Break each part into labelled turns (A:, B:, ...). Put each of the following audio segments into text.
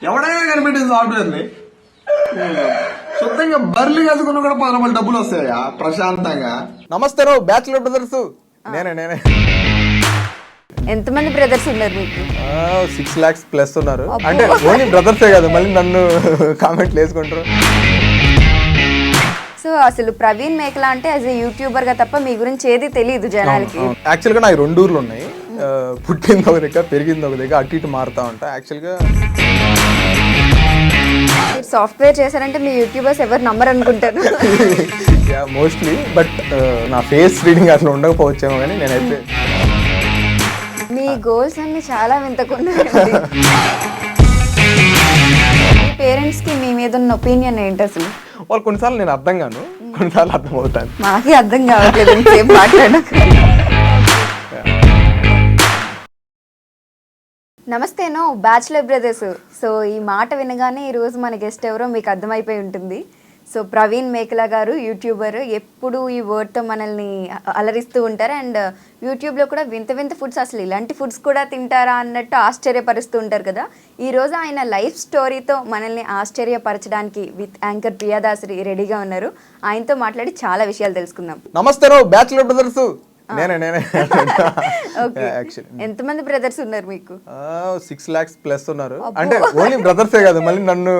A: ఎవడైనా కనిపెట్టింది సాఫ్ట్వేర్ని శుద్ధంగా బర్లు వేసుకున్న కూడా 10 రూపాయలు డబ్బులు వస్తాయా ప్రశాంతంగా.
B: నమస్తే బ్యాచులర్ బ్రదర్స్. నేనే
C: ఎంతమంది బ్రదర్స్ ఉన్నారు మీకు?
B: 6 lakhs ప్లస్ ఉన్నారు. అంటే ఓన్లీ బ్రదర్సే కాదు, మళ్ళీ నన్ను కామెంట్లు వేసుకుంటారు.
C: సో అసలు ప్రవీణ్ మేకలా అంటే యాజ్ ఏ యూట్యూబర్ గా తప్ప మీ గురించి ఏది తెలియదు జనాలకి.
B: యాక్చువల్గా నాకు 2 ఊర్లు ఉన్నాయి. పుట్టింది ఒక దగ్గర, పెరిగింది ఒక దగ్గర, అటు ఇటు మారుతా ఉంటా. యాక్చువల్గా
C: మీరు సాఫ్ట్వేర్ చేశారంటే మీ యూట్యూబర్స్ ఎవరు నమ్మరు అనుకుంటాను.
B: మోస్ట్లీ, బట్ నా ఫేస్ రీడింగ్ అట్లా ఉండకపోవచ్చేమో, కానీ నేనైతే
C: మీ గోల్స్ అన్ని చాలా వింతకున్నాయి. మీ పేరెంట్స్ కి మీ మీద ఉన్న ఒపీనియన్ ఏంటి అసలు?
B: వాళ్ళు కొన్నిసార్లు నేను అర్థం కాను, కొన్నిసార్లు అర్థం అవుతాను.
C: మాకే అర్థం కావట్లేదు ఇంకేం మాట్లాడక. నమస్తేనో బ్యాచులర్ బ్రదర్స్. సో ఈ మాట వినగానే ఈరోజు మన గెస్ట్ ఎవరో మీకు అర్థమైపోయి ఉంటుంది. సో ప్రవీణ్ మేకలా గారు యూట్యూబర్, ఎప్పుడు ఈ వర్డ్తో మనల్ని అలరిస్తూ ఉంటారు. అండ్ యూట్యూబ్లో కూడా వింత వింత ఫుడ్స్, అసలు ఇలాంటి ఫుడ్స్ కూడా తింటారా అన్నట్టు ఆశ్చర్యపరుస్తూ ఉంటారు కదా. ఈరోజు ఆయన లైఫ్ స్టోరీతో మనల్ని ఆశ్చర్యపరచడానికి విత్ యాంకర్ ప్రియాదాసరి రెడీగా ఉన్నారు. ఆయనతో మాట్లాడి చాలా విషయాలు తెలుసుకుందాం.
B: నమస్తే బ్యాచులర్ బ్రదర్స్. నేనే
C: ఎంతమంది బ్రదర్స్ ఉన్నారు మీకు?
B: 6 lakhs ప్లస్ ఉన్నారు. అంటే ఓన్లీ బ్రదర్సే కాదు, మళ్ళీ నన్ను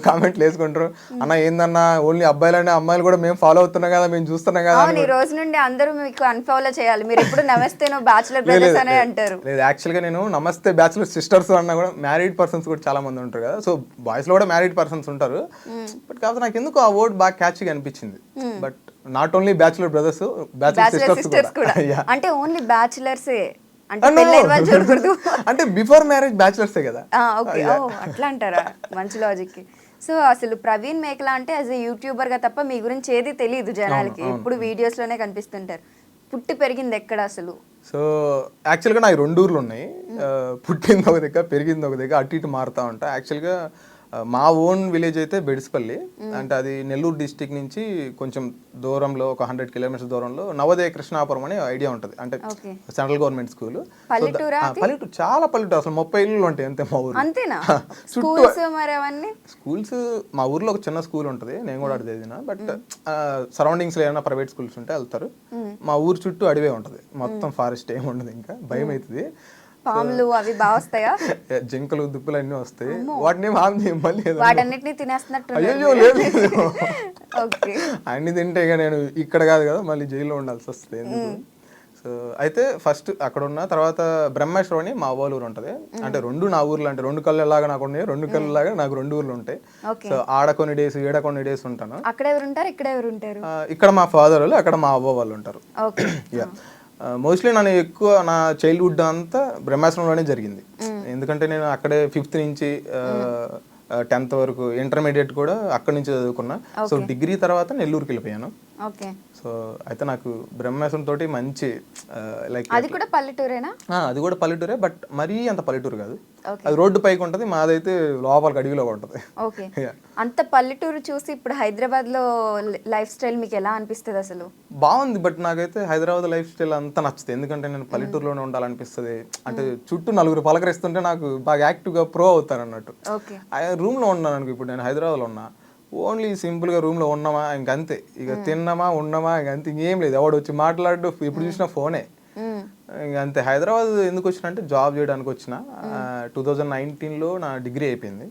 B: కామెంట్లు వేసుకుంటారు. అన్న ఏందన్నా ఓన్లీ అబ్బాయిలనే, అమ్మాయిలు కూడా మేము ఫాలో అవుతున్నాం కదా, మేము చూస్తున్నాం కదా.
C: ఈ రోజు నుండి అందరూ మీకు అన్ఫాలో చేయాలి. మీరు ఎప్పుడు నమస్తేనో బ్యాచులర్ బ్రదర్స్ అనే అంటారు.
B: లేదు, యాక్చువల్గా నేను నమస్తే బ్యాచులర్ సిస్టర్స్ అన్నా కూడా మ్యారీడ్ పర్సన్స్ కూడా చాలా మంది ఉంటారు కదా. సో బాయ్స్ లో కూడా మ్యారీడ్ పర్సన్స్ ఉంటారు. బట్ కాకపోతే నాకు ఎందుకు ఆ వర్డ్ బాగా క్యాచ్గా అనిపించింది. But not only bachelor brothers, bachelor sisters కూడా.
C: అంటే ఓన్లీ బ్యాచులర్సే అంటే పెళ్ళైన వాళ్ళు చూడకూడదు.
B: అంటే బిఫోర్ మ్యారేజ్ బ్యాచులర్సే కదా.
C: ఓకే, అట్లా అంటారా? మంచి లాజిక్. సో అసలు ప్రవీణ్ మేకలా అంటే యాజ్ ఏ యూట్యూబర్ గా తప్ప మీ గురించి ఏది తెలియదు జనాలకి. ఎప్పుడు వీడియోస్ లోనే కనిపిస్తుంటారు. పుట్టి పెరిగింది ఎక్కడ అసలు?
B: సో యాక్చువల్గా నాకు 2 ఊర్లు ఉన్నాయి. పుట్టింది ఒక దగ్గర, పెరిగింది ఒక దగ్గర, అటు ఇటు మారుతా ఉంటా. యాక్చువల్గా మా ఓన్ విలేజ్ అయితే బెడిస్పల్లి. అంటే అది నెల్లూరు డిస్టిక్ నుంచి కొంచెం దూరంలో, ఒక 100 kilometers దూరంలో నవోదయ కృష్ణాపురం అనే ఐడియా ఉంటుంది. అంటే సెంట్రల్ గవర్నమెంట్ స్కూల్. పల్లెటూరు, చాలా పల్లెటూరు. అసలు 30 ఇళ్ళు ఉంటాయి అంతే మా ఊరు.
C: అంతేనా?
B: స్కూల్స్ మా ఊర్లో ఒక చిన్న స్కూల్ ఉంటుంది, నేను కూడా అడిగి చదివిన. బట్ సరౌండింగ్స్ లో ఏమైనా ప్రైవేట్ స్కూల్స్ ఉంటే వెళ్తారు. మా ఊరు చుట్టూ అడివే ఉంటుంది, మొత్తం ఫారెస్ట్ ఏమి ఉండదు. ఇంకా భయం అవుతుంది.
C: పాములు అవి బాగా వస్తాయా?
B: జింకలు, దుప్పులు అన్ని వస్తాయి. వాటిని హామ్ చేయం, మళ్ళీ
C: వాటన్నిటిని తినేస్తున్నట్టు.
B: అయ్యో లేదు, అన్ని తింటే ఇక నేను ఇక్కడ కాదు కదా, మళ్ళీ జైల్లో ఉండాల్సి వస్తుంది. సో అయితే ఫస్ట్ అక్కడ ఉన్న తర్వాత బ్రహ్మేశ్వరం అని మా ఊరు ఉంటుంది. అంటే 2 నా ఊర్లు, అంటే 2 కళ్ళలాగా నాకు ఉన్నాయి, 2 కళ్ళలాగా నాకు 2 ఊర్లు ఉంటాయి. సో ఆడ కొన్ని డేస్, ఈడ కొన్ని డేస్ ఉంటాను.
C: అక్కడ ఎవరు ఉంటారు, ఇక్కడ ఎవరు ఉంటారు?
B: ఇక్కడ మా ఫాదర్ వాళ్ళు, అక్కడ మా అవ్వ వాళ్ళు ఉంటారు. మోస్ట్లీ నన్ను ఎక్కువ నా చైల్డ్హుడ్ అంతా బ్రహ్మాశ్రమంలోనే జరిగింది. ఎందుకంటే నేను అక్కడే 5th నుంచి 10th వరకు, ఇంటర్మీడియట్ కూడా అక్కడి నుంచి చదువుకున్నా. సో డిగ్రీ తర్వాత నెల్లూరుకి వెళ్ళిపోయాను. సో అయితే నాకు బ్రహ్మాశ్రం తోటి మంచి లైక్
C: అది కూడా పల్లెటూరేనా?
B: అది కూడా పల్లెటూరే, బట్ మరీ అంత పల్లెటూరు కాదు. అది రోడ్డు పైకి ఉంటుంది, మాదైతే లోపలికి అడవిలో ఉంటుంది.
C: ఓకే, అంత పల్లెటూరు చూసి ఇప్పుడు హైదరాబాద్ లో లైఫ్ స్టైల్ మీకు ఎలా అనిపిస్తుంది అసలు?
B: బాగుంది, బట్ నాకైతే హైదరాబాద్ లైఫ్ స్టైల్ అంతా నచ్చుతుంది. ఎందుకంటే నేను పల్లెటూరులోనే ఉండాలనిపిస్తుంది. అంటే చుట్టూ 4 పలకరిస్తుంటే నాకు బాగా యాక్టివ్గా ప్రో అవుతాను అన్నట్టు. రూమ్ లో ఉన్నాను అనుకో, ఇప్పుడు నేను హైదరాబాద్ లో ఉన్నా, ఓన్లీ సింపుల్ గా రూమ్ లో ఉన్నామా ఇంకంతే, ఇక తిన్నామా ఉన్నామా ఇంకంతే, ఇంకేం లేదు. ఎవడు వచ్చి మాట్లాడు, ఎప్పుడు చూసినా ఫోనే, ఇంకంతే. హైదరాబాద్ ఎందుకు వచ్చిన అంటే జాబ్ చేయడానికి వచ్చిన. 2019లో నా డిగ్రీ అయిపోయింది.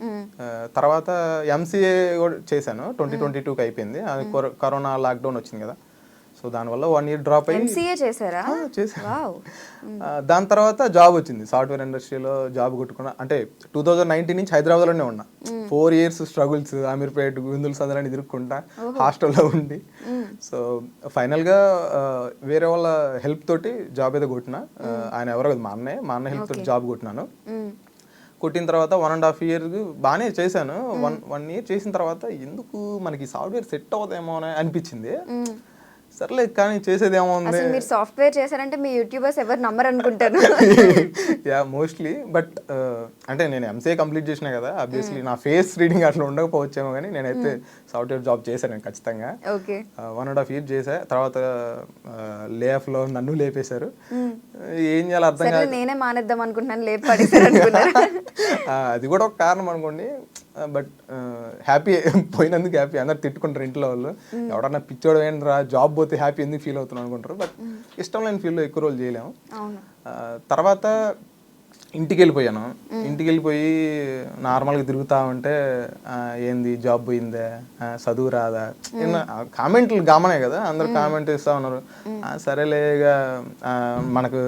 B: తర్వాత ఎంసీఏ కూడా చేశాను, 2022కి అయిపోయింది. అది కరోనా లాక్డౌన్ వచ్చింది కదా, సో దానివల్ల 1 year డ్రాప్ అయ్యి చేశాను. దాని తర్వాత జాబ్ వచ్చింది, సాఫ్ట్వేర్ ఇండస్ట్రీలో జాబ్ కొట్టుకున్నా. అంటే 2019 నుంచి హైదరాబాద్లోనే ఉన్నా. 4 years స్ట్రగుల్స్, అమీర్పేట్, గుందులు సందరాన్ని తిరుక్కుంటా హాస్టల్లో ఉండి. సో ఫైనల్గా వేరే వాళ్ళ హెల్ప్ తోటి జాబ్ అయితే కొట్టినా. ఆయన ఎవరో కదా, మా అన్న హెల్ప్ తోటి జాబ్ కొట్టినాను. కొట్టిన తర్వాత 1.5 years బాగానే చేశాను. 1 year చేసిన తర్వాత ఎందుకు మనకి సాఫ్ట్వేర్ సెట్ అవుతామో అని అనిపించింది. సర్లే కానీ చేసేది ఏముంది.
C: అసలు మీరు సాఫ్ట్వేర్ చేశారంటే మీ యూట్యూబర్స్ ఎవరు నమ్మరు అనుకుంటాను.
B: Yeah mostly. బట్ అంటే నేను ఎంసీఏ కంప్లీట్ చేసినా కదా, ఆబ్వియస్లీ నా ఫేస్ రీడింగ్ అట్లా ఉండకపోవచ్చేమో, కానీ నేనైతే సాఫ్ట్వేర్ జాబ్ చేశాను ఖచ్చితంగా.
C: ఓకే.
B: 1.5 years చేసా. తర్వాత లేఆఫ్లో నన్ను లేపేశారు. ఏం చేయాలో అర్థం కాదు.
C: నేనే మానేద్దాం అనుకుంటున్నాను, లేపు పడేశారు అనుకున్నారు.
B: అది కూడా ఒక కారణం అనుకోండి. బట్ హ్యాపీ పోయినందుకు హ్యాపీ. అందరు తిట్టుకుంటారు ఇంట్లో వాళ్ళు, ఎవడన్నా పిచ్చోడు ఏంట్రా జాబ్ పోతే హ్యాపీ ఎందుకు ఫీల్ అవుతున్నాను అనుకుంటారు. బట్ ఇష్టం లేని ఫీల్డ్లో ఎక్కువ రోజులు చేయలేము. తర్వాత ఇంటికి వెళ్ళిపోయాను. ఇంటికి వెళ్ళిపోయి నార్మల్గా తిరుగుతా ఉంటే ఏంది జాబ్ పోయిందే, చదువు రాదా, కామెంట్లు గమనే కదా, అందరు కామెంట్ ఇస్తా ఉన్నారు. సరేలేగా మనకు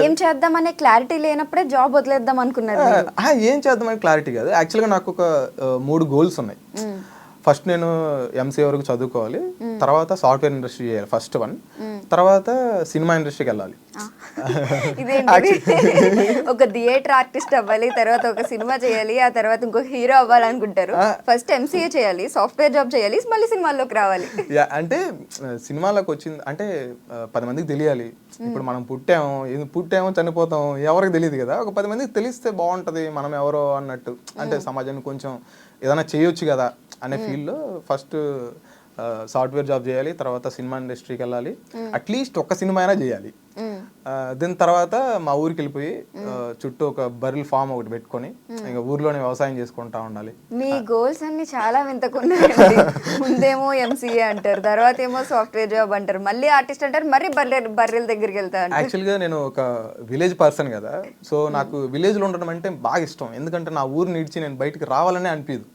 C: ఏం చేద్దామనే క్లారిటీ లేనప్పుడే జాబ్ వదిలేద్దాం అనుకున్నారు.
B: ఏం చేద్దామని క్లారిటీ కాదు. యాక్చువల్గా నాకు ఒక 3 goals ఉన్నాయి. ఫస్ట్ నేను ఎంసీఏ వరకు చదువుకోవాలి, తర్వాత సాఫ్ట్వేర్ ఇండస్ట్రీ చేయాలి ఫస్ట్ వన్, తర్వాత సినిమా ఇండస్ట్రీకి వెళ్ళాలి.
C: ఒక థియేటర్ ఆర్టిస్ట్ అవ్వాలి, తర్వాత ఒక సినిమా చేయాలి, ఆ తర్వాత ఇంకొక హీరో అవ్వాలనుకుంటారు. ఫస్ట్ ఎంసీఏ చేయాలి, సాఫ్ట్వేర్ జాబ్ చేయాలి, మళ్ళీ సినిమాల్లోకి రావాలి.
B: అంటే సినిమాలోకి వచ్చింది అంటే 10 మందికి తెలియాలి. ఇప్పుడు మనం పుట్టామో చనిపోతాం ఎవరికి తెలియదు కదా. ఒక 10 మందికి తెలిస్తే బాగుంటది మనం ఎవరో అన్నట్టు. అంటే సమాజానికి కొంచెం ఏదైనా చేయొచ్చు కదా అనే ఫీల్డ్లో ఫస్ట్ సాఫ్ట్వేర్ జాబ్ చేయాలి, తర్వాత సినిమా ఇండస్ట్రీకి వెళ్ళాలి, అట్లీస్ట్ ఒక్క సినిమా అయినా చేయాలి. దీని తర్వాత మా ఊరికి వెళ్ళిపోయి చుట్టూ ఒక బర్రెల్ ఫామ్ ఒకటి పెట్టుకొని ఇంకా ఊర్లోనే వ్యవసాయం చేసుకుంటా ఉండాలి.
C: మీ గోల్స్ అన్ని చాలా వింతకున్నాయండి. ముందేమో ఎంసీఏ అంటారు, తర్వాత ఏమో సాఫ్ట్వేర్ జాబ్ అంటారు, మళ్ళీ ఆర్టిస్ట్ అంటారు, మరీ బర్రెల దగ్గరికి వెళ్తారు.
B: యాక్చువల్గా నేను ఒక విలేజ్ పర్సన్ కదా, సో నాకు విలేజ్లో ఉండడం అంటే బాగా ఇష్టం. ఎందుకంటే నా ఊరిని ఇడిచి నేను బయటికి రావాలనే అనిపించదు.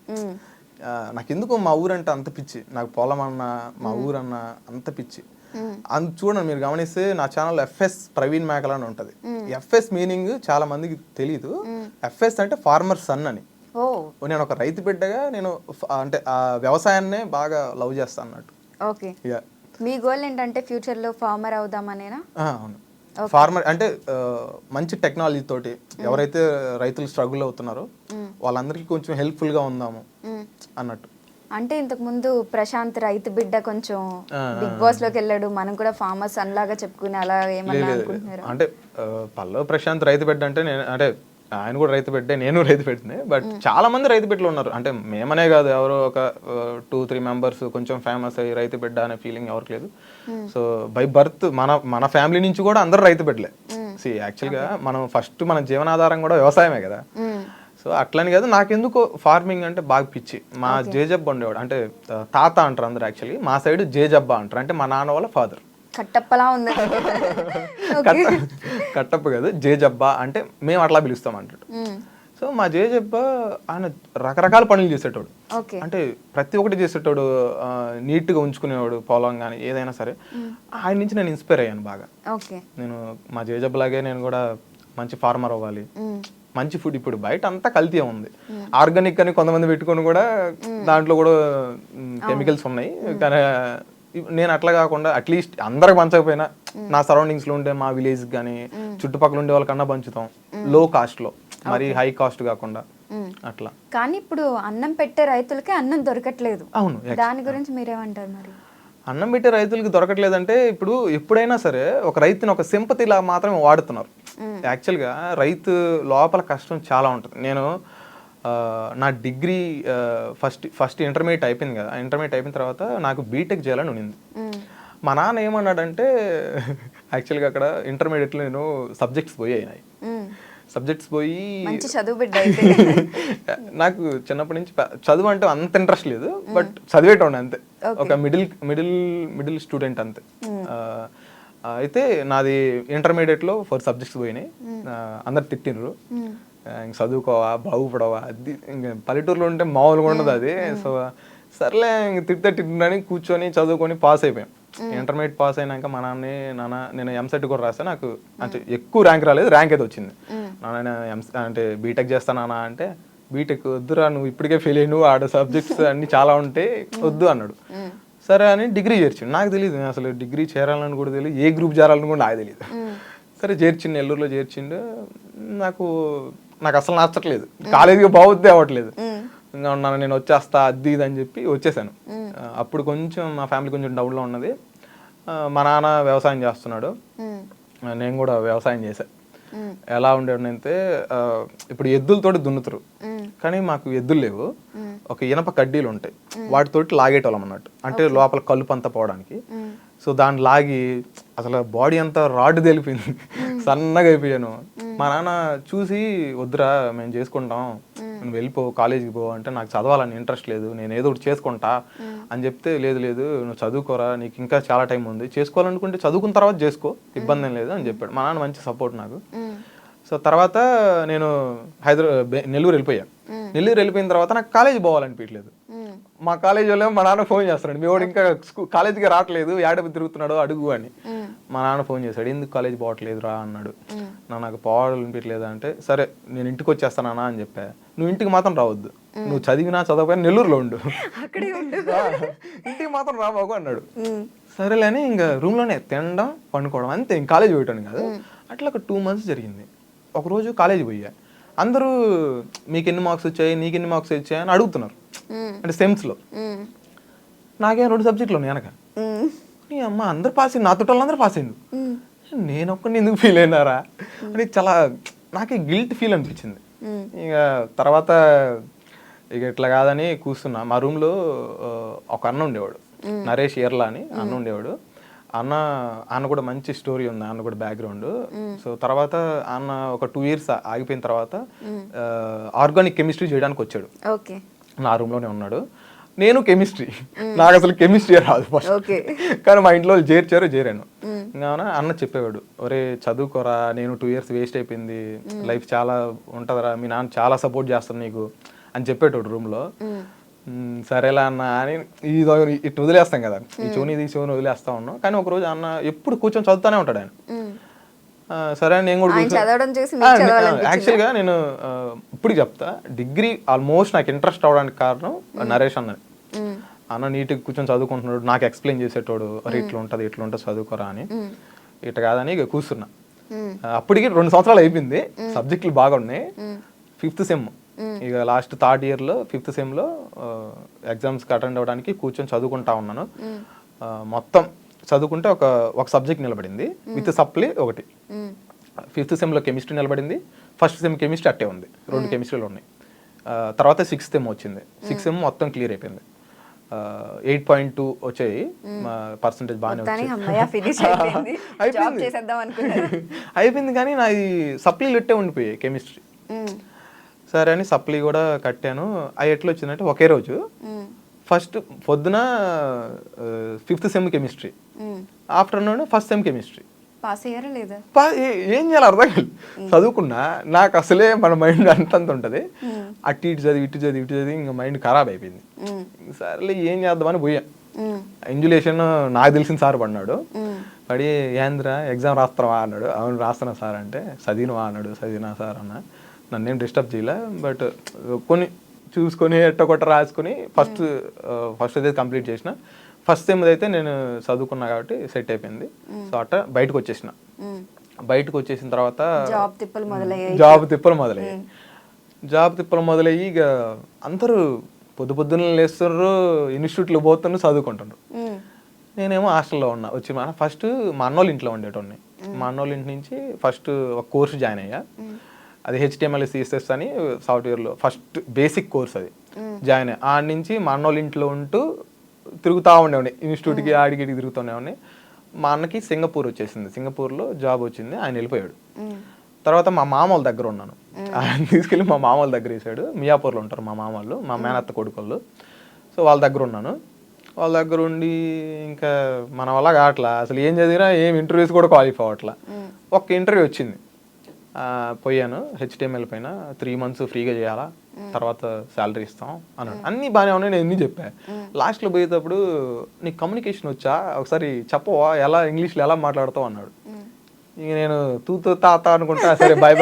B: నాకు ఎందుకో మా ఊరంటే అంత పిచ్చి, నాకు పొలం అన్నా మా ఊరన్నా అంత పిచ్చి. చూడండి మీరు గమనిస్తే నా ఛానల్ ఎఫ్ఎస్ ప్రవీణ్ మేకల అని ఉంటుంది. ఎఫ్ఎస్ మీనింగ్ చాలా మందికి తెలీదు. ఎఫ్ఎస్ అంటే ఫార్మర్ సన్ అని. నేను ఒక రైతు బిడ్డగా నేను అంటే ఆ వ్యవసాయాన్నే బాగా లవ్ చేస్తాను అన్నట్టు.
C: ఓకే. మీ గోల్ ఏంటంటే ఫ్యూచర్ లో ఫార్మర్ అవుదామనేనా?
B: అవును. ఫార్మర్ అంటే మంచి టెక్నాలజీ తోటి ఎవరైతే రైతులు స్ట్రగుల్ అవుతున్నారో వాళ్ళందరికీ కొంచెం హెల్ప్ఫుల్ గా ఉందాము అన్నట్టు.
C: అంటే ఇంతకు ముందు ప్రశాంత్ రైతు బిడ్డ కొంచెం బిగ్ బాస్ లోకి వెళ్ళాడు, మనం కూడా ఫార్మర్ సన్ లాగా చెప్పుకుని అలా ఏమన్నా అనుకుంటున్నారు?
B: అంటే పల్లవ్ ప్రశాంత్ రైతు బిడ్డ అంటే నేను అంటే ఆయన కూడా రైతు బిడ్డే, నేను రైతు బిడ్డనే. బట్ చాలా మంది రైతు బిడ్డలు ఉన్నారు. అంటే మేమనే కాదు, ఎవరో ఒక 2-3 members కొంచెం ఫేమస్ అయ్యి రైతు బిడ్డ అనే ఫీలింగ్ ఎవరికి లేదు. సో బై బర్త్ మన ఫ్యామిలీ నుంచి కూడా అందరు రైతు బిడ్డలే. యాక్చువల్గా మనం ఫస్ట్ మన జీవనాధారం కూడా వ్యవసాయమే కదా. సో అట్లని కాదు, నాకెందుకో ఫార్మింగ్ అంటే బాగా పిచ్చి. మా జేజబ్బ ఉండేవాడు, అంటే తాత అంటారు అందరు, యాక్చువల్లీ మా సైడ్ జేజబ్బ అంటారు, అంటే మా నాన్న వాళ్ళ ఫాదర్.
C: కట్టప్పలా ఉంది.
B: కట్టప్ప కాదు, జేజబ్బా అంటే మేము అట్లా పిలుస్తాం అంటాడు. సో మా జేజబ్బా ఆయన రకరకాల పనులు చేసేటోడు. అంటే ప్రతి ఒక్కటి చేసేటోడు, నీట్గా ఉంచుకునేవాడు పొలం కానీ ఏదైనా సరే. ఆయన నుంచి నేను ఇన్స్పైర్ అయ్యాను బాగా. నేను మా జేజబ్బలాగే నేను కూడా మంచి ఫార్మర్ అవ్వాలి, మంచి ఫుడ్. ఇప్పుడు బయట అంతా కల్తీ ఉంది. ఆర్గానిక్ అని కొంతమంది పెట్టుకొని కూడా దాంట్లో కూడా కెమికల్స్ ఉన్నాయి. కానీ నేను అట్లా కాకుండా అట్లీస్ట్ అందరికి పంచకపోయినా నా సరౌండింగ్స్ లో ఉండే మా విలేజ్ కానీ చుట్టుపక్కల ఉండే వాళ్ళకన్నా పంచుతాం, లో కాస్ట్ లో, మరి హై కాస్ట్ కాకుండా అట్లా.
C: కానీ ఇప్పుడు అన్నం పెట్టే రైతులకి అన్నం దొరకట్లేదు.
B: అవును,
C: దాని గురించి మీరేమంటారు? మరి
B: అన్నం పెట్టే రైతులకి దొరకట్లేదంటే ఇప్పుడు ఎప్పుడైనా సరే ఒక రైతుని ఒక సింపతి లా మాత్రమే వాడుతున్నారు. యాక్చువల్గా రైతు లోపల కష్టం చాలా ఉంటుంది. నేను నా డిగ్రీ ఫస్ట్ ఇంటర్మీడియట్ అయిపోయింది కదా, ఇంటర్మీడియట్ అయిపోయిన తర్వాత నాకు బీటెక్ చేయాలని ఉండింది. మా నాన్న ఏమన్నాడంటే, యాక్చువల్గా అక్కడ ఇంటర్మీడియట్లో నేను సబ్జెక్ట్స్ పోయాయి. సబ్జెక్ట్స్ పోయి నాకు చిన్నప్పటి నుంచి చదువు అంటే అంత ఇంట్రెస్ట్ లేదు, బట్ చదివేటోండి అంతే. ఒక మిడిల్ స్టూడెంట్ అంతే. అయితే నాది ఇంటర్మీడియట్లో 4 సబ్జెక్ట్స్ పోయినాయి. అందరు తిట్టినరు, ఇంక చదువుకోవా బాగుపడవా, అది ఇంక పల్లెటూరులో ఉంటే మామూలుగా ఉండదు అది. సో సర్లే ఇంక తిట్టని కూర్చొని చదువుకొని పాస్ అయిపోయాం. ఇంటర్మీడియట్ పాస్ అయినాక మా నాన్న నేను ఎంసెట్ కూడా రాస్తాను, నాకు అంటే ఎక్కువ ర్యాంక్ రాలేదు, ర్యాంక్ అయితే వచ్చింది. నాన్న అంటే బీటెక్ చేస్తానా అంటే, బీటెక్ వద్దురా, నువ్వు ఇప్పటికే ఫెయిల్ అయ్యి, నువ్వు ఆడ సబ్జెక్ట్స్ అన్ని చాలా ఉంటే వద్దు అన్నాడు. సరే అని డిగ్రీ చేర్చిండు. నాకు తెలియదు అసలు డిగ్రీ చేరాలని కూడా తెలియదు, ఏ గ్రూప్ చేరాలని కూడా నాకు తెలియదు. సరే చేర్చిండు, నెల్లూరులో చేర్చిండు. నాకు అసలు నచ్చట్లేదు, కాలేజీగా బాగుద్ది అవ్వట్లేదు. ఇంకా ఉన్నాను, నేను వచ్చేస్తా అది ఇది అని చెప్పి వచ్చేసాను. అప్పుడు కొంచెం మా ఫ్యామిలీ కొంచెం డౌన్లో ఉన్నది. మా నాన్న వ్యవసాయం చేస్తున్నాడు, నేను కూడా వ్యవసాయం చేశాను. ఎలా ఉండేదంటే ఇప్పుడు ఎద్దులతోటి దున్నుతారు, కానీ మాకు ఎద్దులు లేవు. ఒక ఇనప కడ్డీలు ఉంటాయి, వాటితోటి లాగేటోళ్ళం అన్నట్టు, అంటే లోపల కలుపు అంతా పోవడానికి. సో దాన్ని లాగి అసలు బాడీ అంతా రాడ్ తెలిపింది, సన్నగా అయిపోయాను. మా నాన్న చూసి వద్దురా మేము చేసుకుంటాం, నువ్వు వెళ్ళిపో కాలేజీకి పో అంటే, నాకు చదవాలని ఇంట్రెస్ట్ లేదు, నేను ఏదో ఒకటి చేసుకుంటా అని చెప్తే, లేదు లేదు నువ్వు చదువుకోరా, నీకు ఇంకా చాలా టైం ఉంది, చేసుకోవాలనుకుంటే చదువుకున్న తర్వాత చేసుకో, ఇబ్బంది ఏం లేదు అని చెప్పాడు. మా నాన్న మంచి సపోర్ట్ నాకు. సో తర్వాత నేను నెల్లూరు వెళ్ళిపోయాను. నెల్లూరు వెళ్ళిపోయిన తర్వాత నాకు కాలేజీ పోవాలనిపించలేదు. మా కాలేజీ వాళ్ళు మా నాన్న ఫోన్ చేస్తున్నాడు, మీ వాడు ఇంకా కాలేజీకి రావట్లేదు, ఏడాది తిరుగుతున్నాడు అడుగు అని. మా నాన్న ఫోన్ చేశాడు, ఎందుకు కాలేజీ పోవట్లేదు రా అన్నాడు. నాకు పోవాలనిపించలేదు అంటే, సరే నేను ఇంటికి వచ్చేస్తానా అని చెప్పా. నువ్వు ఇంటికి మాత్రం రావద్దు, నువ్వు చదివినా చదవకపోయినా నెల్లూరులో ఉండు, ఇంటికి మాత్రం రాబాకు అన్నాడు. సరేలేని ఇంకా రూమ్లోనే తినడం పండుకోవడం అంతే, ఇంక కాలేజీ పోయటాను కాదు. అట్లా ఒక 2 months జరిగింది. ఒకరోజు కాలేజీ పోయా, అందరూ మీకు ఎన్ని మార్క్స్ వచ్చాయి, నీకు ఎన్ని మార్క్స్ వచ్చాయి అని అడుగుతున్నారు, అంటే సెమ్స్లో. నాకేం 2 subjects ఉన్నాయి వెనక. నీ అమ్మ అందరు పాస్ అయింది, నా తోటి అందరూ పాస్ అయింది, నేను ఒక్కడిని ఎందుకు ఫీల్ అయినారా అని చాలా నాకే గిల్ట్ ఫీల్ అనిపించింది. ఇక తర్వాత ఇక ఇట్లా కాదని కూర్చున్నా. మా రూమ్లో ఒక అన్న ఉండేవాడు, నరేష్ ఎర్లా అని అన్న ఉండేవాడు. అన్న కూడా మంచి స్టోరీ ఉంది, అన్న కూడా బ్యాక్గ్రౌండ్. సో తర్వాత అన్న ఒక 2 years ఆగిపోయిన తర్వాత ఆర్గానిక్ కెమిస్ట్రీ చేయడానికి వచ్చాడు, నా రూమ్లోనే ఉన్నాడు. నేను కెమిస్ట్రీ, నాకు అసలు కెమిస్ట్రీ రాదు ఫస్ట్, కానీ మా ఇంట్లో చేరాను. ఇంకా అన్న చెప్పేవాడు, ఒరే చదువుకోరా, నేను 2 years వేస్ట్ అయిపోయింది, లైఫ్ చాలా ఉంటుందిరా, మీ నాన్న చాలా సపోర్ట్ చేస్తాను నీకు అని చెప్పేటోడు రూమ్లో. సరేలా అన్న అని ఇటు వదిలేస్తాం కదా, ఈ చెవుని వదిలేస్తా ఉన్నాం. కానీ ఒకరోజు అన్న ఎప్పుడు కూర్చొని చదువుతానే ఉంటాడు ఆయన. సరే నేను కూడా యాక్చువల్గా నేను ఇప్పుడు చెప్తా, డిగ్రీ ఆల్మోస్ట్ నాకు ఇంట్రెస్ట్ అవడానికి కారణం నరేష్ అన్నది. అన్న నీట్గా కూర్చొని చదువుకుంటున్నాడు, నాకు ఎక్స్ప్లెయిన్ చేసేటోడు, అరే ఇట్లా ఉంటుంది చదువుకోరా అని. ఇట్లా కాదని ఇక కూర్చున్నా. అప్పటికి 2 సంవత్సరాలు అయిపోయింది, సబ్జెక్టులు బాగా ఉన్నాయి. 5th sem, ఇక లాస్ట్ 3rd yearలో 5th semలో ఎగ్జామ్స్కి అటెండ్ అవ్వడానికి కూర్చొని చదువుకుంటా ఉన్నాను. మొత్తం చదువుకుంటే ఒక సబ్జెక్ట్ నిలబడింది విత్ సప్లీ ఒకటి. 5th semలో కెమిస్ట్రీ నిలబడింది, 1st sem కెమిస్ట్రీ అట్టే ఉంది, 2 కెమిస్ట్రీలు ఉన్నాయి. తర్వాత 6th sem వచ్చింది, 6th sem మొత్తం క్లియర్ అయిపోయింది. 8.2 వచ్చాయి, పర్సంటేజ్ బాగానే అయిపోయింది. కానీ నా ఈ సప్లీలు ఇట్టే ఉండిపోయాయి కెమిస్ట్రీ. సరే అని సప్లీ కూడా కట్టాను. అవి ఎట్లా వచ్చిందంటే ఒకే రోజు ఫస్ట్ పొద్దున 5th sem chemistry, afternoon 1st sem chemistry. ఏం చేయాలి అర్థం కాదు, చదువుకున్నా నాకు అసలే మన మైండ్ అంతంత ఉంటుంది, అటు ఇటు చదివి ఇంకా మైండ్ ఖరాబ్ అయిపోయింది. సరేలే ఏం చేద్దామని పోయా. ఇంజులేషన్ నాకు తెలిసిన సార్ పడినాడు, పడి ఏంద్రా ఎగ్జామ్ రాస్తావా అన్నాడు. అవును రాస్తున్నా సార్ అంటే, చదివినవా అన్నాడు. చదివినా సార్ అన్న, నన్నేం డిస్టర్బ్ చేయలే, బట్ కొన్ని చూసుకొని ఎట్టకొట్ట రాసుకొని ఫస్ట్ అయితే కంప్లీట్ చేసిన. 1st sem అయితే నేను చదువుకున్నా కాబట్టి సెట్ అయిపోయింది. సో అట్లా బయటకు వచ్చేసిన తర్వాత జాబ్ తిప్పలు మొదలయ్యి ఇక అందరూ పొద్దున్న లేస్తున్నారు, ఇన్స్టిట్యూట్లో పోతున్నారు, చదువుకుంటున్నారు. నేనేమో హాస్టల్లో ఉన్నా. వచ్చి ఫస్ట్ మా అన్నోళ్ళ ఇంట్లో ఉండేటోడిని. మా అన్నోళ్ళ ఇంటి నుంచి ఫస్ట్ ఒక కోర్సు జాయిన్ అయ్యా, అది HTML CSS అని సాఫ్ట్వేర్లో ఫస్ట్ బేసిక్ కోర్స్ అది జాయిన్ అయ్యా. ఆడ నుంచి మా అన్నోళ్ళ ఇంట్లో ఉంటూ తిరుగుతూ ఉండేవాడిని, ఇన్స్టిట్యూట్కి ఆడికి తిరుగుతూ ఉండేవాడిని. మా అన్నకి సింగపూర్ వచ్చేసింది, సింగపూర్లో జాబ్ వచ్చింది, ఆయన వెళ్ళిపోయాడు. తర్వాత మా మామ వాళ్ళ దగ్గర ఉన్నాను, ఆయన తీసుకెళ్ళి మా మామ వాళ్ళ దగ్గర వేసాడు. మియాపూర్లో ఉంటారు మా మామ వాళ్ళు, మా మేనత్త కొడుకోళ్ళు. సో వాళ్ళ దగ్గర ఉన్నాను. వాళ్ళ దగ్గర ఉండి ఇంకా మన వల్ల కావట్లా, అసలు ఏం చదివినా ఏం ఇంటర్వ్యూస్ కూడా క్వాలిఫై అవ్వట్లా. ఒక్క ఇంటర్వ్యూ వచ్చింది, పోయాను. HTML పైన 3 months ఫ్రీగా చేయాలా, తర్వాత శాలరీ ఇస్తాం అన్నాడు. అన్నీ బాగానే ఉన్నాయి, నేను ఎన్ని చెప్పా. లాస్ట్లో పోయేటప్పుడు నీకు కమ్యూనికేషన్ వచ్చా, ఒకసారి చెప్పవా, ఎలా ఇంగ్లీష్లో ఎలా మాట్లాడతావు అన్నాడు. ఇక నేను తూతూ తాత అనుకుంటా, సరే బాయ్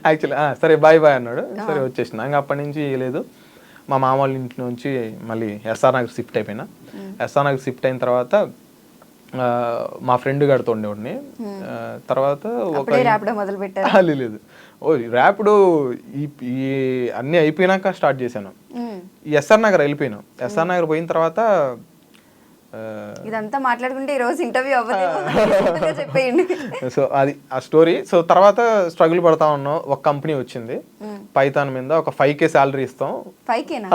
B: యాక్చువల్లీ సరే బాయ్ అన్నాడు. సరే వచ్చేసిన. ఇంకా అప్పటి నుంచి లేదు. మా మామ వాళ్ళ ఇంటి నుంచి మళ్ళీ SR నగర్ షిఫ్ట్ అయిపోయినా. SR నగర్ షిఫ్ట్ అయిన తర్వాత మా ఫ్రెండ్ గారితో ఉండేవాడిని. తర్వాత లేదు, ర్యాపిడో ఈ అన్నీ అయిపోయినాక స్టార్ట్ చేశాను. SR నగర్ వెళ్ళిపోయాను. SR నగర్ పోయిన తర్వాత
C: ఇదంతా మాట్లాడుకుంటే ఈ రోజు ఇంటర్వ్యూ అవ్వదు చెప్పేయండి.
B: సో అది ఆ స్టోరీ. సో తర్వాత స్ట్రగుల్ పడతా ఉన్నాం. ఒక కంపెనీ వచ్చింది పైథాన్ మీద, ఒక 5K శాలరీ ఇస్తాం.
C: 5Kనా?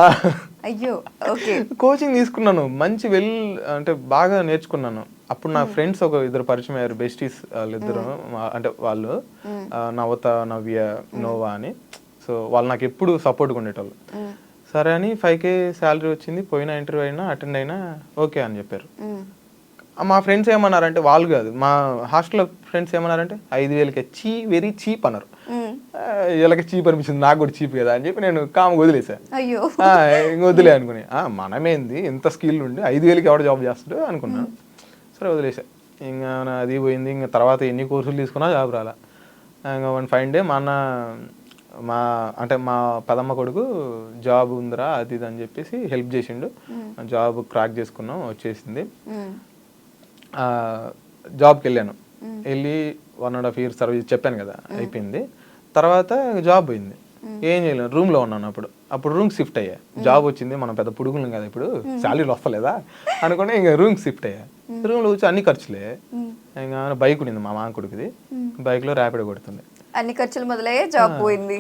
C: అయ్యో, ఓకే.
B: కోచింగ్ తీసుకున్నాను, మంచి అంటే బాగా నేర్చుకున్నాను. అప్పుడు నా ఫ్రెండ్స్ ఒక ఇద్దరు పరిచయం అయ్యారు, బెస్టీస్ వాళ్ళిద్దరు. అంటే వాళ్ళు నవత, నవ్య, నోవా అని. సో వాళ్ళు నాకు ఎప్పుడు సపోర్ట్గా ఉండేటోళ్ళు. సరే అని 5K శాలరీ వచ్చింది, పోయిన ఇంటర్వ్యూ అయినా అటెండ్ అయినా ఓకే అని చెప్పారు. మా ఫ్రెండ్స్ ఏమన్నారంటే, వాళ్ళు కాదు మా హాస్టల్లో ఫ్రెండ్స్ ఏమన్నారంటే 5,000కి వెరీ చీప్ అన్నారు. వీళ్ళకి చీప్ అనిపించింది, నాకు కూడా చీప్ కదా అని చెప్పి నేను కామ్గా వదిలేసాను. ఇంక వదిలే అనుకుని, మనమేంది ఇంత స్కిల్ ఉండి 5,000కి ఎవడ జాబ్ చేస్తాడు అనుకున్నాను. సరే వదిలేసా. ఇంకా అది పోయింది. ఇంకా తర్వాత ఎన్ని కోర్సులు తీసుకున్నా జాబ్ రాలా. ఇంకా వన్ ఫైన్ డే మా పెదమ్మ కొడుకు జాబ్ ఉందిరా అది ఇది అని చెప్పేసి హెల్ప్ చేసిండు. జాబ్ క్రాక్ చేసుకున్నాం, వచ్చేసింది. జాబ్కి వెళ్ళాను. వెళ్ళి 1.5 years సర్వీస్ చెప్పాను కదా, అయిపోయింది. తర్వాత జాబ్ పోయింది. ఏం చేయలేను, రూమ్లో ఉన్నాను. అప్పుడు రూమ్కి షిఫ్ట్ అయ్యా. జాబ్ వచ్చింది, మనం పెద్ద పుడుగులం కదా ఇప్పుడు, శాలరీలు వస్తలేదా అనుకుని ఇంకా రూమ్కి షిఫ్ట్ అయ్యా. రూమ్లో వచ్చి అన్ని ఖర్చులే. ఇంకా బైక్ ఉండింది మా మామ కొడుకుది, బైక్లో ర్యాపిడో కొడుతుంది.
C: అన్ని ఖర్చులు మొదలయ్యే జాబ్ పోయింది.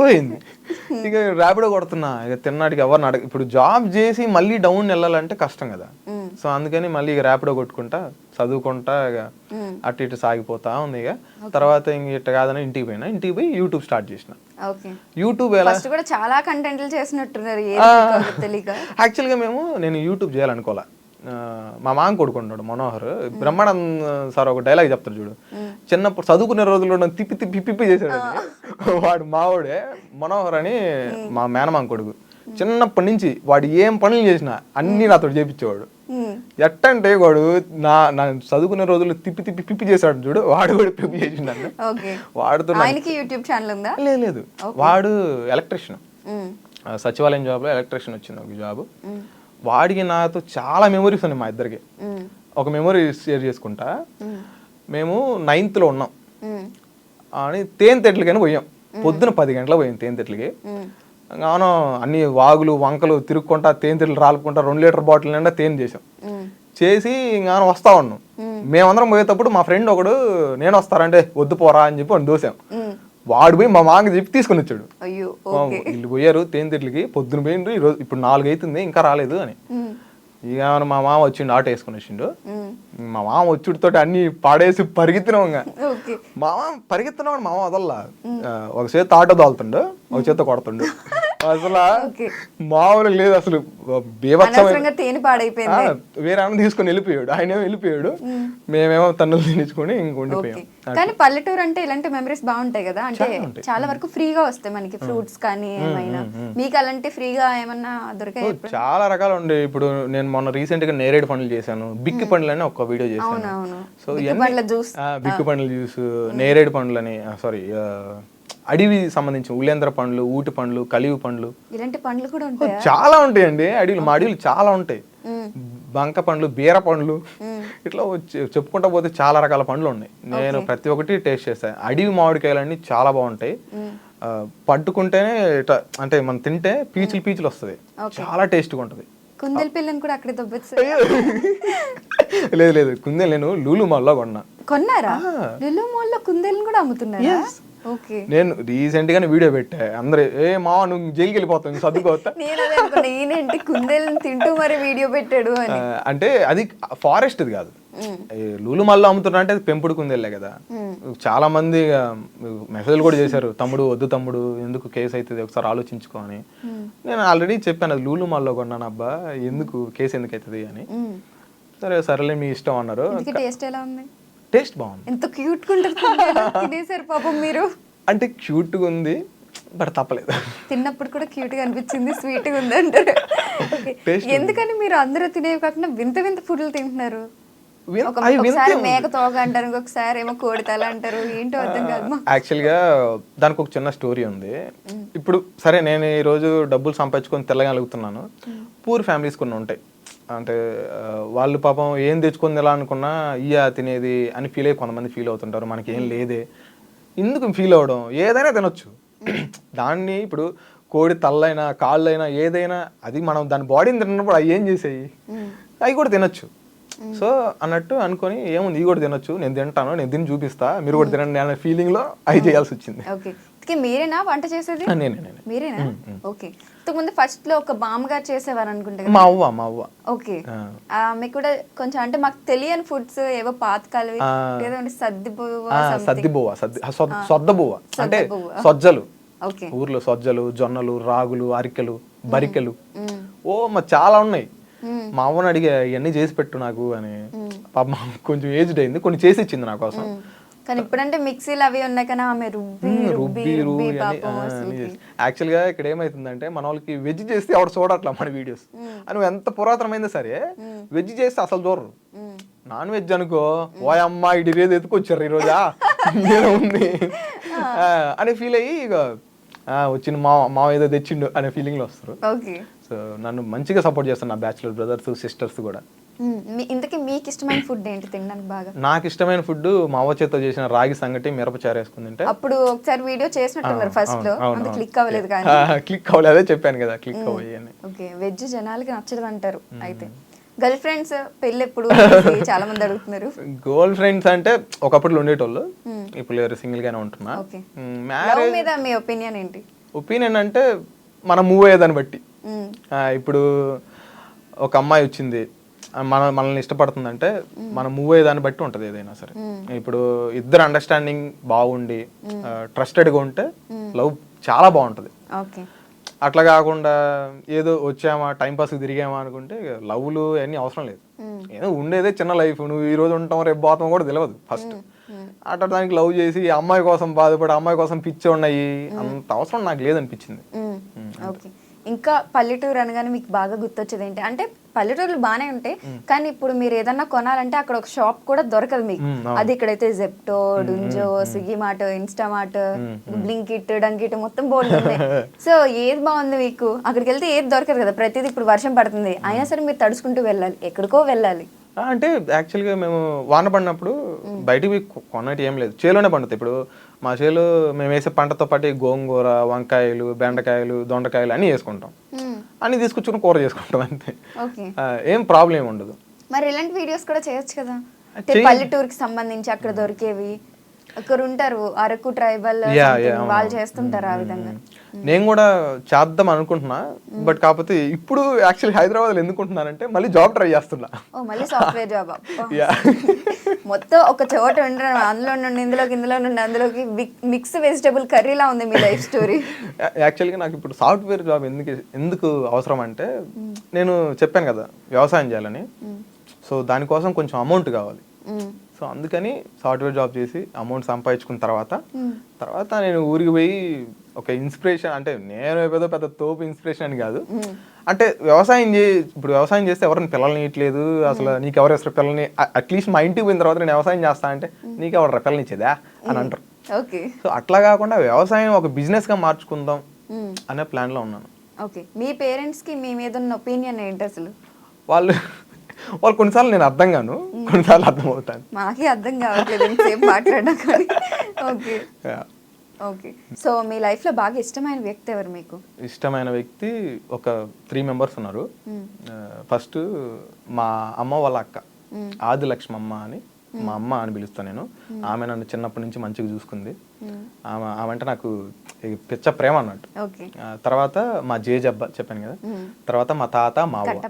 B: ఇక ర్యాపిడో కొడుతున్నా. ఇక తిన్నాటికి ఎవరిని అడగ, ఇప్పుడు జాబ్ చేసి మళ్ళీ డౌన్ వెళ్ళాలంటే కష్టం కదా. సో అందుకని మళ్ళీ ఇక ర్యాపిడో కొట్టుకుంటా చదువుకుంటా ఇక అటు ఇటు సాగిపోతా ఉంది. ఇక తర్వాత ఇంక ఇట్ట కాదని ఇంటికి పోయి యూట్యూబ్ స్టార్ట్ చేసిన. యూట్యూబ్
C: కూడా చాలా కంటెంట్లు చేసినట్టున్నారు.
B: యాక్చువల్గా నేను యూట్యూబ్ చేయాలనుకోలే. మా మామ కొడుకున్నాడు మనోహర్, బ్రహ్మానంద్ సార్ ఒక డైలాగ్ చెప్తారు చూడు, చిన్నప్పుడు చదువుకునే రోజుల్లో తిప్పి చేశాడు. వాడు మావాడే మనోహర్ అని, మా మేనమామ కొడుకు. చిన్నప్పటి నుంచి వాడు ఏం పనులు చేసినా అన్ని నాతో చేపించేవాడు. ఎట్టంటే వాడు నా చదువుకునే రోజుల్లో తిప్పి చేశాడు చూడు, వాడు కూడా పిప్పి చేసిండు. వాడుతో
C: యూట్యూబ్ ఛానల్ ఉందా?
B: లేదు, వాడు ఎలక్ట్రీషియన్, సచివాలయం జాబ్ లో ఎలక్ట్రీషియన్ వచ్చింది ఒక జాబ్. వాడికి నాతో చాలా మెమరీస్ ఉన్నాయి మా ఇద్దరికి. ఒక మెమరీ షేర్ చేసుకుంటా. మేము 9th ఉన్నాం అని తేనెతెట్లకని పోయాం. పొద్దున 10 గంటలకు పోయాం తేనెతెట్లకి. అవును, అన్ని వాగులు వంకలు తిరుగుకుంటా తేనెతెట్లు రాలుకుంటా 2 లీటర్ బాటిల్ నిండా తేనె చేసి ఇంకా వస్తా ఉన్నాం. మేమందరం పోయేటప్పుడు మా ఫ్రెండ్ ఒకడు నేను వస్తారంటే వద్దు పోరా అని చెప్పి వాడిని దోసాం. వాడు పోయి మా మామకి చెప్పి తీసుకొని వచ్చాడు. వీళ్ళు పోయారు తేనెతెట్లకి, పొద్దున పోయిండు, ఈరోజు ఇప్పుడు 4 అవుతుంది ఇంకా రాలేదు అని. ఇక మా మామ వచ్చిండు, ఆటో వేసుకుని వచ్చిండు. మా మామ వచ్చుడితో అన్ని పాడేసి పరిగెత్తినాం. ఇంకా మామ పరిగెత్తినాం, మామ వదల్లా. ఒక చేత ఆటో దాల్తుండు, ఒక చేత కొడుతుండు. అసలు మామూలు లేదు అసలు. వేరే ఆమె తీసుకొని వెళ్ళిపోయాడు, ఆయన వెళ్ళిపోయాడు. మేమేమో తన్నులు తినించుకొని ఇంక ఉండిపోయాం.
C: కానీ పల్లెటూరు అంటే ఇలాంటి మెమరీస్ బాగుంటాయి కదా, అంటే చాలా వరకు ఫ్రీగా వస్తాయి మనకి, ఫ్రూట్స్ కానీ ఏమైనా. మీకు అలాంటి ఫ్రీగా ఏమన్నా దొరికాయి?
B: చాలా రకాలు ఉండే. ఇప్పుడు నేను మొన్న రీసెంట్ గా నేరేడు పండ్లు చేశాను, బిక్కి పండ్లు అని ఒక వీడియో చేశాను. సో బిక్కి పండ్ల జ్యూస్, నేరేడు పండ్లు అని, సారీ అడవి సంబంధించిన ఉలేంద్ర పండ్లు, ఊటి పండ్లు, కలివి పండ్లు,
C: ఇలాంటి పండ్లు కూడా ఉంటాయి.
B: చాలా ఉంటాయండి అడవిలు. మా అడవిలు చాలా ఉంటాయి. బంక పండ్లు, బీర పండ్లు, ఇట్లా చెప్పుకుంటా పోతే చాలా రకాల పండ్లు ఉన్నాయి. నేను ప్రతి ఒక్కటి టేస్ట్ చేస్తాను. అడవి మామిడికాయలన్నీ చాలా బాగుంటాయి. పట్టుకుంటేనే ఇట్లా అంటే మనం తింటే పీచులు వస్తుంది, చాలా టేస్ట్గా ఉంటుంది.
C: కుందేలు పిల్లని కూడా అక్కడే దొబ్బచ్చు.
B: లేదు కుందేలు నేను లూలు మాల్లో
C: కొన్నారా? లూలు మాల్లో కుందేలు కూడా అమ్ముతున్నారా?
B: నేను రీసెంట్ గానే వీడియో పెట్టా. అందరూ మావా నువ్వు జైలుకి వెళ్ళిపోతావు చదువుకోవద్దా.
C: కుందేలను తింటూ మరి వీడియో పెట్టాడు అని.
B: అంటే అది ఫారెస్ట్ కాదు, లూలు మాల్లో అమ్ముతున్నా అంటే పెంపుడు కుందేలే కదా. చాలా మంది మెసేజ్లు కూడా చేశారు, తమ్ముడు వద్దు తమ్ముడు, ఎందుకు కేసు అవుతుంది ఒకసారి ఆలోచించుకో అని. నేను ఆల్రెడీ చెప్పాను, అది లూలు మాల్లో కొన్నాను అబ్బా, ఎందుకు కేసు ఎందుకు అవుతుంది అని. సరేలే మీ ఇష్టం అన్నారు.
C: టేస్ట్ ఎలా ఉంది?
B: టేస్ట్ బాగుంది.
C: ఎంత క్యూట్ గా ఉంటుంది పాపం మీరు.
B: అంటే క్యూట్ గా ఉంది, బట్ తప్పలేదు.
C: తిన్నప్పుడు కూడా క్యూట్ గా అనిపించింది, స్వీట్ గా ఉంది అంటారు. ఎందుకని మీరు అందరూ తినేవి కాకుండా వింత ఫుడ్లు తింటున్నారు? ఒకసారి మేక తోక అంటారు, ఇంకొకసారి ఏమో కోడి తల అంటారు, ఏంటో అర్థం కాదు.
B: యాక్చువల్ గా దానికి ఒక చిన్న స్టోరీ ఉంది. ఇప్పుడు సరే నేను ఈ రోజు డబ్బులు సంపాదించుకొని తెల్లగలుగుతున్నాను. పూర్ ఫ్యామిలీస్ కొన్ని ఉంటాయి, అంటే వాళ్ళు పాపం ఏం తెచ్చుకొని తినాలా అనుకున్నా ఇయ్యా తినేది అని కొంతమంది ఫీల్ అవుతుంటారు. మనకి ఏం లేదే ఎందుకు ఫీల్ అవ్వడం, ఏదైనా తినొచ్చు. దాన్ని ఇప్పుడు కోడి తల్లైనా కాళ్ళైనా ఏదైనా అది మనం దాని బాడీని తిన్నప్పుడు అవి ఏం చేసాయి, అవి కూడా తినొచ్చు. సో అన్నట్టు అనుకొని ఏముంది, ఈ కూడా తినొచ్చు, నేను తింటాను, నేను తిని చూపిస్తా, మీరు కూడా తినండి అనే ఫీలింగ్ లో అవి చేయాల్సి వచ్చింది.
C: ఓకే, మీరేనా వంట చేసేది?
B: నేనే.
C: మీరేనా? ఓకే. ఇంతకుముందు ఫస్ట్ లో ఒక బామ్మగారు చేసేవారు అనుకుంటా.
B: మా అవ్వ.
C: ఓకే. మీకు కూడా కొంచెం అంటే మాకు తెలియని ఫుడ్స్ ఏవో పాతకాలవి ఏదో
B: సొద్దబువ్వ అంటే సొజ్జలు, ఊర్లో సొజ్జలు, జొన్నలు, రాగులు, అరికెలు, బరికెలు, చాలా ఉన్నాయి. మా అవ్వని అడిగా ఇవన్నీ చేసి పెట్టు నాకు అని. పాప కొంచెం ఏజ్డ్ అయింది, కొన్ని చేసి ఇచ్చింది నా కోసం.
C: కానీ ఇప్పుడంటే మిక్సీలు అవి ఉన్నాయి కదా, ఆమె రుబ్బి
B: యాక్చువల్ గా ఇక్కడ ఏమైతుందంటే మన వాళ్ళకి వెజ్ చేస్తే ఎవరు చూడట్లా మన వీడియోస్. అని ఎంత పురాతనమైందా సరే వెజ్ చేస్తే అసలు చూడరు. నాన్ వెజ్ అనుకో, ఓ అమ్మ ఇటు రేది ఎత్తుకొచ్చారు ఈ రోజా ఉంది అని ఫీల్ అయ్యి ఇక వచ్చిన మా ఏదో తెచ్చిండు అనే ఫీలింగ్ లో వస్తారు. సో నన్ను మంచిగా సపోర్ట్ చేస్తాను నా బ్యాచులర్ బ్రదర్స్ సిస్టర్స్ కూడా.
C: ఇంతకీ మీకు ఇష్టమైన ఫుడ్ ఏంటి తినడానికి బాగా?
B: నాకు ఇష్టమైన ఫుడ్ మా అవ్వ చేత్తో చేసిన రాగి సంగటి, మిరపచారు వేసుకుని తింటే.
C: అప్పుడు ఒకసారి వీడియో చేసినట్టున్నారు ఫస్ట్ లో, అంత క్లిక్ అవ్వలేదు కానీ.
B: క్లిక్ అవ్వలేదు, అదే చెప్పాను కదా క్లిక్ అవ్వని.
C: ఓకే, వెజ్ జనాలకి నచ్చదు అంటారు. అయితే గర్ల్ ఫ్రెండ్స్ పెళ్ళి ఎప్పుడు చాలా మంది అడుగుతున్నారు.
B: గర్ల్ ఫ్రెండ్స్ అంటే ఒకప్పుడు ఉండేటోళ్ళు, ఇప్పుడు లేరు, సింగిల్ గానే ఉంటున్నా.
C: మ్యారేజ్ మీద మీ ఒపీనియన్ ఏంటి?
B: ఒపీనియన్ అంటే మనం మూవ్ అయ్యేదాన్ని బట్టి. ఇప్పుడు ఒక అమ్మాయి వచ్చింది మనల్ని ఇష్టపడుతుందంటే మనం మూవ్ అయ్యేదాన్ని బట్టి ఉంటుంది ఏదైనా సరే. ఇప్పుడు ఇద్దరు అండర్స్టాండింగ్ బాగుండి ట్రస్టెడ్గా ఉంటే లవ్ చాలా బాగుంటుంది. అట్లా కాకుండా ఏదో వచ్చామా టైంపాస్కి తిరిగామా అనుకుంటే లవ్లు అన్నీ అవసరం లేదు. ఏదో ఉండేదే చిన్న లైఫ్, నువ్వు ఈ రోజు ఉంటాం రేపు పోతాం కూడా తెలియదు ఫస్ట్. అట్లా దానికి లవ్ చేసి అమ్మాయి కోసం బాధపడి అమ్మాయి కోసం పిచ్చి ఉన్నాయి అంత అవసరం నాకు లేదనిపించింది.
C: ఇంకా పల్లెటూరు అనగానే మీకు బాగా గుర్తొచ్చేది ఏంటి? అంటే పల్లెటూరులు బాగానే ఉంటాయి కానీ ఇప్పుడు మీరు ఏదన్నా కొనాలంటే అక్కడ ఒక షాప్ కూడా దొరకదు మీకు. అది ఇక్కడైతే Zepto, Dunzo, Swiggy Mart, Instamart, Blinkit, డంకిట్ మొత్తం బోర్డు ఉన్నాయి. సో ఏది బాగుంది మీకు? అక్కడికి వెళ్తే ఏది దొరకదు కదా, ప్రతిదీ. ఇప్పుడు వర్షం పడుతుంది అయినా సరే మీరు తడుచుకుంటూ వెళ్ళాలి, ఎక్కడికో వెళ్ళాలి.
B: అంటే యాక్చువల్గా మేము వాన పడినప్పుడు బయటికి కొన్నట్టు ఏం లేదు, చేలోనే పండుతాయి. ఇప్పుడు మా చేలో మేము వేసే పంటతో పాటు గోంగూర, వంకాయలు, బెండకాయలు, దొండకాయలు అన్నీ వేసుకుంటాం. అన్ని తీసుకొచ్చుకుని కూర చేసుకుంటాం అంతే, ఏం ప్రాబ్లం ఏమి ఉండదు.
C: మరి ఇలాంటి వీడియోస్ కూడా చేయొచ్చు కదా, పల్లెటూరుకి సంబంధించి అక్కడ దొరికేవి. అక్కడ ఉంటారు అరకు ట్రైబల్ వాళ్ళు చేస్తుంటారు ఆ విధంగా.
B: నేను కూడా చేద్దాం అనుకుంటున్నా, బట్ కాకపోతే ఇప్పుడు యాక్చువల్లీ హైదరాబాద్ లో ఎందుకుంటున్నానంటే మళ్ళీ జాబ్ ట్రై చేస్తున్నా.
C: మళ్ళీ సాఫ్ట్వేర్ జాబ్ మొత్తం ఒక చోట ఉండడం, అందులో నుండి ఇందులోకి, ఇందులో నుండి అందులోకి మిక్స్ వెజిటబుల్ కర్రీలా ఉంది మీ లైఫ్ స్టోరీ.
B: యాక్చువల్గా నాకు ఇప్పుడు సాఫ్ట్వేర్ జాబ్ ఎందుకు అవసరం అంటే, నేను చెప్పాను కదా వ్యవసాయం చేయాలని, సో దానికోసం కొంచెం అమౌంట్ కావాలి. సో అందుకని సాఫ్ట్వేర్ జాబ్ చేసి అమౌంట్ సంపాదించుకున్న తర్వాత నేను ఊరికి పోయి ఒక ఇన్స్పిరేషన్, అంటే నేను పెద్ద తోపు ఇన్స్పిరేషన్ అని కాదు, అంటే ఇప్పుడు వ్యవసాయం చేస్తే ఎవరిని పిల్లల్ని ఇట్లేదు, అసలు నీకు ఎవరు వేస్తారు పిల్లల్ని, అట్లీస్ట్ మా ఇంటికి పోయిన తర్వాత నేను వ్యవసాయం చేస్తా అంటే నీకు ఎవరు పిల్లల్ని ఇచ్చేదా అని అంటారు. సో అట్లా కాకుండా వ్యవసాయం ఒక బిజినెస్ గా మార్చుకుందాం అనే ప్లాన్ లో ఉన్నాను.
C: ఓకే, మీ పేరెంట్స్ కి మీ మీద ఉన్న ఒపీనియన్ ఏంటి అసలు?
B: వాళ్ళు కొన్నిసార్లు నేను అర్థం కాను, కొన్నిసార్లు అర్థం అవుతాను.
C: మాకే అర్థం కావట్లేదు మాట్లాడా కానీ. ఓకే ఓకే, సో మీ లైఫ్ లో బాగా ఇష్టమైన వ్యక్తి ఎవరు మీకు?
B: ఇష్టమైన వ్యక్తి ఒక 3 members ఉన్నారు. ఫస్ట్ మా అమ్మ వాళ్ళ అక్క ఆదిలక్ష్మమ్మ అని, మా అమ్మ అని పిలుస్తాను నేను. ఆమె నన్ను చిన్నప్పటి నుంచి మంచిగా చూసుకుంది. ఆమె అంటే నాకు పిచ్చ ప్రేమ అన్నట్టు. తర్వాత మా జేజబ్బ చెప్పాను కదా, తర్వాత మా తాత మా అవ్వ,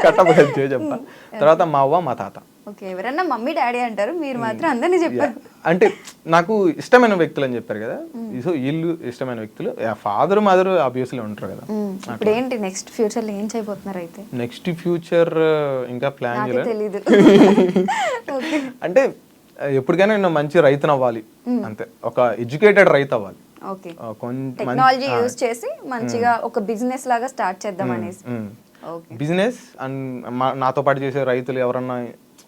B: కట్టప్ప జేజబ్బ, తర్వాత మా అవ్వ మా తాత.
C: ఎవరన్నా మమ్మీ డాడీ అంటారు, మీరు మాత్రం అందరినీ చెప్పారు.
B: అంటే నాకు ఇష్టమైన వ్యక్తులు అని చెప్పారు కదా, సో వీళ్ళు ఇష్టమైన వ్యక్తులు. ఫాదర్ మదర్ ఆబ్వియస్లీ ఉంటారు కదా.
C: ఇప్పుడు ఏంటి నెక్స్ట్ ఫ్యూచర్ లో ఏం చేయబోతున్నారు? అయితే
B: నెక్స్ట్ ఫ్యూచర్ ఇంకా ప్లాన్
C: తెలీదు.
B: అంటే ఎప్పటికైనా నేను మంచి రైతును అవ్వాలి అంతే, ఒక ఎడ్యుకేటెడ్ రైతు అవ్వాలి.
C: టెక్నాలజీ యూజ్ చేసి మంచిగా ఒక బిజినెస్ లాగా స్టార్ట్ చేద్దాం అనేసి.
B: బిజినెస్ అండ్ నాతో పాటు చేసే రైతులు ఎవరన్నా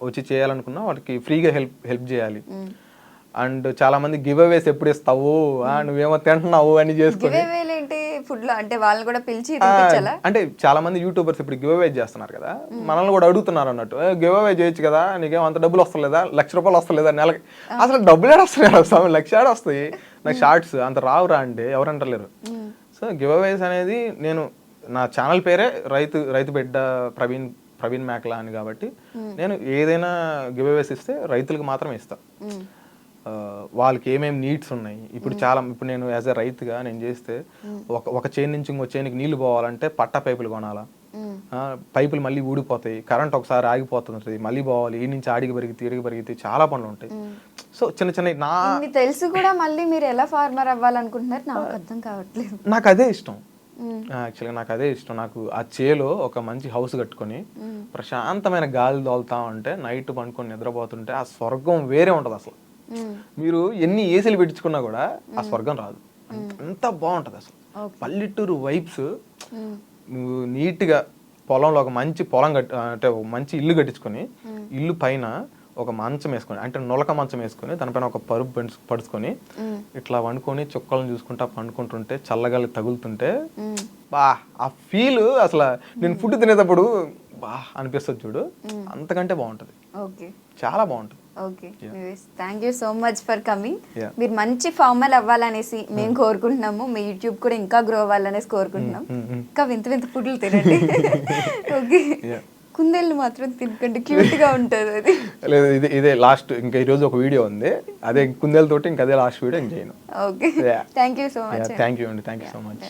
B: వచ్చి చేయాలనుకున్నా వాళ్ళకి ఫ్రీగా హెల్ప్ చేయాలి. అండ్ చాలా మంది గివ్ అవేస్ ఎప్పుడు ఇస్తావు, నువ్వేమో తింటున్నావు అని చేసుకుని, అంటే చాలా మంది యూట్యూబర్స్ ఇప్పుడు గివ్ అవే చేస్తున్నారు కదా, మనల్ని కూడా అడుగుతున్నారు అన్నట్టు, గివ్ అవే చేయొచ్చు కదా, నీకేమో అంత డబ్బులు వస్తలేదా, ₹1,00,000 వస్తలేదా నెలకి? అసలు డబ్బులు ఏడు వస్తున్నాయి, ₹1,00,000 వస్తాయి నాకు షార్ట్స్ అంత రావురా అంటే ఎవరంటలేరు. సో గివ్ అవేస్ అనేది నేను నా ఛానల్ పేరే రైతు బిడ్డ ప్రవీణ్ ప్రవీణ్ మేకలా అని కాబట్టి నేను ఏదైనా గివ్ అవేస్ ఇస్తే రైతులకు మాత్రమే ఇస్తా. వాళ్ళకి ఏమేమి నీడ్స్ ఉన్నాయి, ఇప్పుడు నేను యాజ్ ఎ రైతుగా నేను చేస్తే ఒక చైన్ నుంచి ఇంకో చైన్కి నీళ్లు పోవాలంటే పట్టా పైపులు కొనాలా, పైపులు మళ్ళీ ఊడిపోతాయి, కరెంట్ ఒకసారి ఆగిపోతుంటుంది, మళ్ళీ పోవాలి, ఈ నుంచి ఆడికి పెరిగితే చాలా పనులు ఉంటాయి. సో చిన్న చిన్న
C: తెలుసు కూడా మళ్ళీ మీరు ఎలా ఫార్మర్ అవ్వాలనుకుంటున్నారు నాకు అర్థం కావట్లేదు.
B: నాకు అదే ఇష్టం యాక్చువల్గా, నాకు అదే ఇష్టం. నాకు ఆ చేలో ఒక మంచి హౌస్ కట్టుకొని ప్రశాంతమైన గాలి తోలుతా ఉంటే నైట్ పండుకొని నిద్రపోతుంటే ఆ స్వర్గం వేరే ఉంటుంది. అసలు మీరు ఎన్ని ఏసీలు పెట్టించుకున్నా కూడా ఆ స్వర్గం రాదు, అంత బాగుంటది అసలు. పల్లెటూరు వైబ్స్, నువ్వు నీట్గా పొలంలో ఒక మంచి పొలం అంటే ఒక మంచి ఇల్లు కట్టించుకొని ఇల్లు పైన ఒక మంచం వేసుకొని, అంటే నొలక మంచం వేసుకొని దానిపైన ఒక పరుపు పడుచుకొని ఇట్లా వండుకొని చుక్కలను చూసుకుంటా పండుకుంటుంటే చల్లగాలి తగులుతుంటే బా ఆ ఫీల్ అసలు నేను ఫుడ్ తినేటప్పుడు బా అనిపిస్తుంది చూడు, అంతకంటే బాగుంటది, చాలా బాగుంటది.
C: Okay, thank you so much for coming. మీరు మంచి ఫార్మర్ అవ్వాలనేసి మేము కోరుకుంటున్నాము, మీ యూట్యూబ్ కూడా ఇంకా గ్రో అవ్వాలనేసి కోరుకుంటున్నాం. ఇంకా వింత వింత ఫుడ్లు తినండి. ఓకే, కుందేళ్ళు మాత్రం తినకండి, క్యూట్ గా ఉంటుంది అది.
B: లేదు, ఇదే లాస్ట్, ఇంకా ఈ రోజు ఒక వీడియో ఉంది, అదే కుందేలతోటి, ఇంకా అదే లాస్ట్ వీడియో ఇంకేను.
C: Okay, thank you so much.
B: Thank you అండి, థ్యాంక్ యూ సో మచ్.